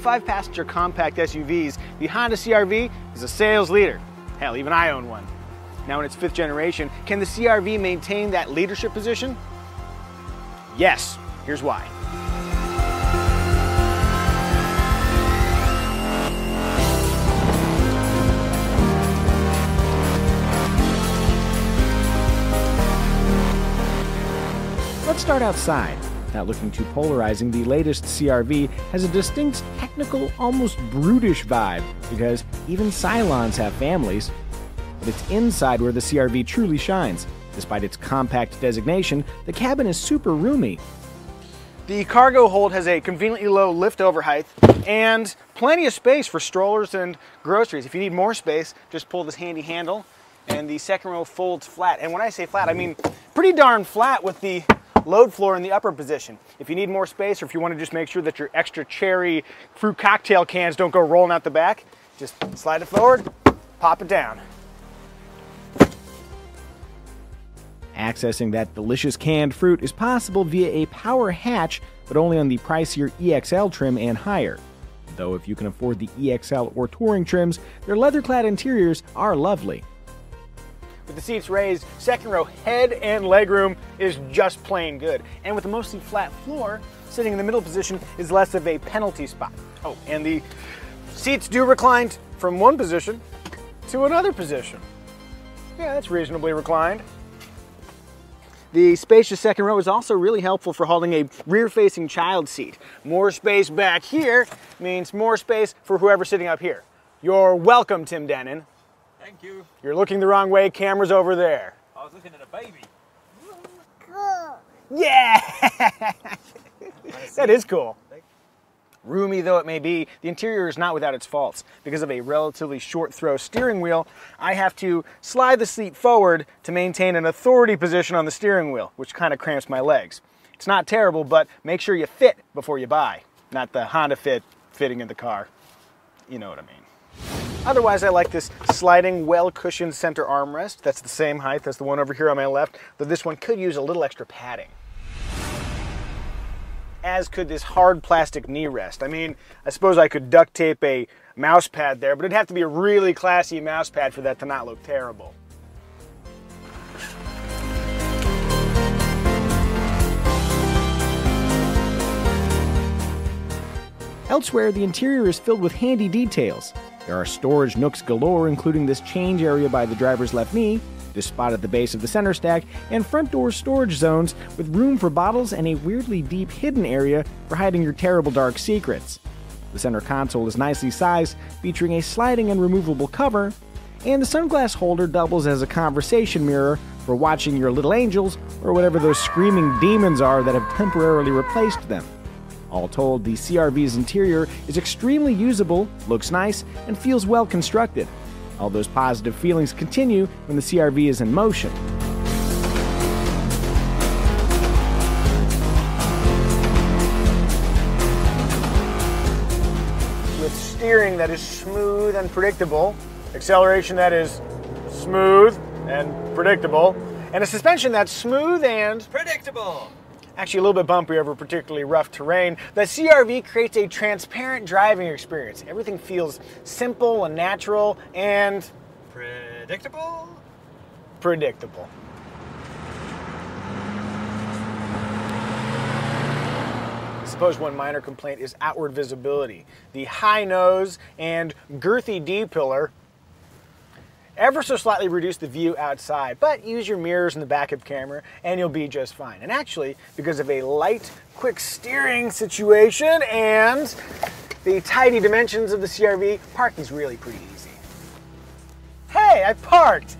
5-passenger compact SUVs, the Honda CR-V is a sales leader. Hell, even I own one. Now in its 5th generation, can the CR-V maintain that leadership position? Yes, here's why. Let's start outside. Not looking too polarizing, the latest CR-V has a distinct, technical, almost brutish vibe, because even Cylons have families. But it's inside where the CR-V truly shines. Despite its compact designation, the cabin is super roomy. The cargo hold has a conveniently low lift-over height and plenty of space for strollers and groceries. If you need more space, just pull this handy handle, and the second row folds flat. And when I say flat, I mean pretty darn flat with the load floor in the upper position. If you need more space, or if you want to just make sure that your extra cherry fruit cocktail cans don't go rolling out the back, just slide it forward, pop it down. Accessing that delicious canned fruit is possible via a power hatch, but only on the pricier EXL trim and higher. Though if you can afford the EXL or Touring trims, their leather-clad interiors are lovely. With the seats raised, second row head and legroom is just plain good. And with a mostly flat floor, sitting in the middle position is less of a penalty spot. Oh, and the seats do recline from one position to another position. Yeah, that's reasonably reclined. The spacious second row is also really helpful for holding a rear-facing child seat. More space back here means more space for whoever's sitting up here. You're welcome, Tim Denon. Thank you. You're looking the wrong way, camera's over there. I was looking at a baby. Cool. Yeah! That is cool. Roomy though it may be, the interior is not without its faults. Because of a relatively short throw steering wheel, I have to slide the seat forward to maintain an authority position on the steering wheel, which kind of cramps my legs. It's not terrible, but make sure you fit before you buy. Not the Honda Fit fitting in the car. You know what I mean. Otherwise, I like this sliding, well-cushioned center armrest. That's the same height as the one over here on my left, though this one could use a little extra padding. As could this hard plastic knee rest. I mean, I suppose I could duct tape a mouse pad there, but it'd have to be a really classy mouse pad for that to not look terrible. Elsewhere, the interior is filled with handy details. There are storage nooks galore, including this change area by the driver's left knee, this spot at the base of the center stack, and front door storage zones with room for bottles and a weirdly deep hidden area for hiding your terrible dark secrets. The center console is nicely sized, featuring a sliding and removable cover, and the sunglass holder doubles as a conversation mirror for watching your little angels or whatever those screaming demons are that have temporarily replaced them. All told, the CR-V's interior is extremely usable, looks nice, and feels well constructed. All those positive feelings continue when the CR-V is in motion. With steering that is smooth and predictable, acceleration that is smooth and predictable, and a suspension that's smooth and predictable. Actually a little bit bumpy over particularly rough terrain, the CR-V creates a transparent driving experience. Everything feels simple and natural and predictable. Predictable. I suppose one minor complaint is outward visibility. The high nose and girthy D-pillar ever so slightly reduce the view outside, but use your mirrors in the backup camera and you'll be just fine. And actually, because of a light, quick steering situation and the tidy dimensions of the CR-V, parking's really pretty easy. Hey, I parked!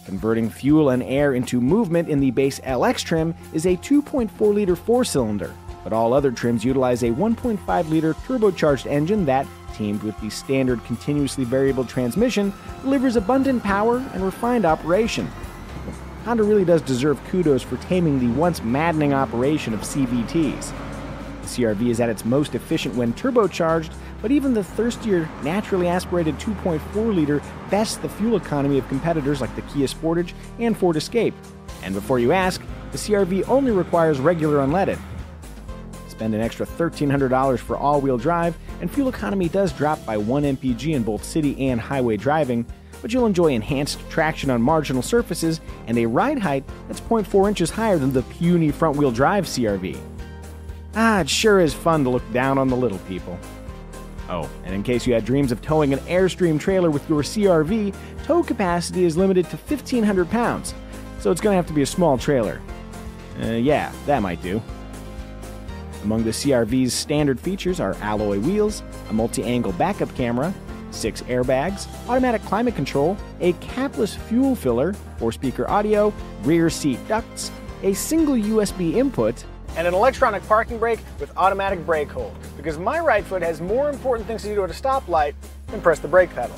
Converting fuel and air into movement in the base LX trim is a 2.4-liter four-cylinder, but all other trims utilize a 1.5-liter turbocharged engine that, teamed with the standard continuously variable transmission, delivers abundant power and refined operation. Honda really does deserve kudos for taming the once maddening operation of CVTs. The CR-V is at its most efficient when turbocharged, but even the thirstier, naturally aspirated 2.4-liter bests the fuel economy of competitors like the Kia Sportage and Ford Escape. And before you ask, the CR-V only requires regular unleaded. Spend an extra $1,300 for all-wheel drive, and fuel economy does drop by 1 mpg in both city and highway driving, but you'll enjoy enhanced traction on marginal surfaces and a ride height that's 0.4 inches higher than the puny front-wheel drive CR-V. It sure is fun to look down on the little people. Oh, and in case you had dreams of towing an Airstream trailer with your CR-V, tow capacity is limited to 1,500 pounds, so it's going to have to be a small trailer. Yeah, that might do. Among the CR-V's standard features are alloy wheels, a multi-angle backup camera, 6 airbags, automatic climate control, a capless fuel filler, 4-speaker audio, rear seat ducts, a single USB input, and an electronic parking brake with automatic brake hold, because my right foot has more important things to do at a stoplight than press the brake pedal.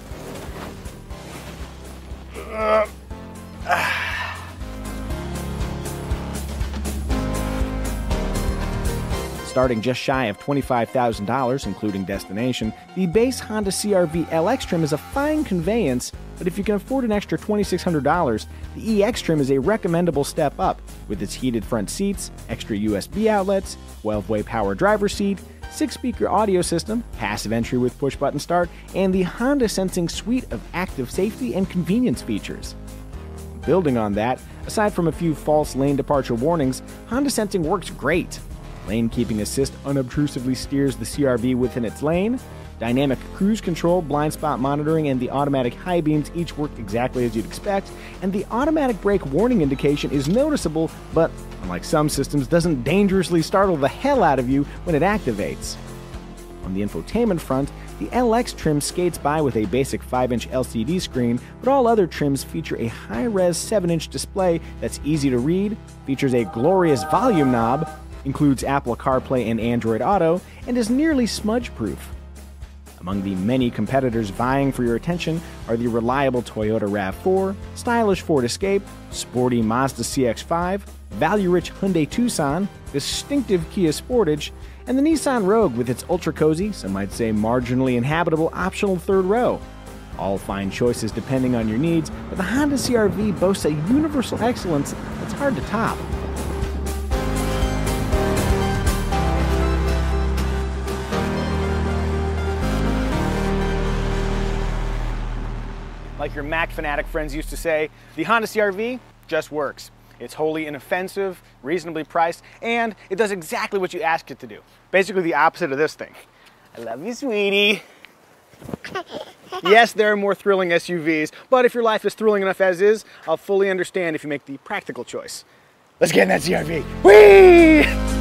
Starting just shy of $25,000, including destination, the base Honda CR-V LX trim is a fine conveyance, but if you can afford an extra $2,600, the EX trim is a recommendable step up, with its heated front seats, extra USB outlets, 12-way power driver seat, 6-speaker audio system, passive entry with push-button start, and the Honda Sensing suite of active safety and convenience features. Building on that, aside from a few false lane departure warnings, Honda Sensing works great. Lane Keeping Assist unobtrusively steers the CR-V within its lane. Dynamic cruise control, blind spot monitoring, and the automatic high beams each work exactly as you'd expect. And the automatic brake warning indication is noticeable, but unlike some systems, doesn't dangerously startle the hell out of you when it activates. On the infotainment front, the LX trim skates by with a basic 5-inch LCD screen, but all other trims feature a high-res 7-inch display that's easy to read, features a glorious volume knob, includes Apple CarPlay and Android Auto, and is nearly smudge-proof. Among the many competitors vying for your attention are the reliable Toyota RAV4, stylish Ford Escape, sporty Mazda CX-5, value-rich Hyundai Tucson, distinctive Kia Sportage, and the Nissan Rogue with its ultra-cozy, some might say marginally inhabitable, optional third row. All fine choices depending on your needs, but the Honda CR-V boasts a universal excellence that's hard to top. Like your Mac fanatic friends used to say, the Honda CR-V just works. It's wholly inoffensive, reasonably priced, and it does exactly what you ask it to do. Basically the opposite of this thing. I love you, sweetie. Yes, there are more thrilling SUVs, but if your life is thrilling enough as is, I'll fully understand if you make the practical choice. Let's get in that CR-V. Whee!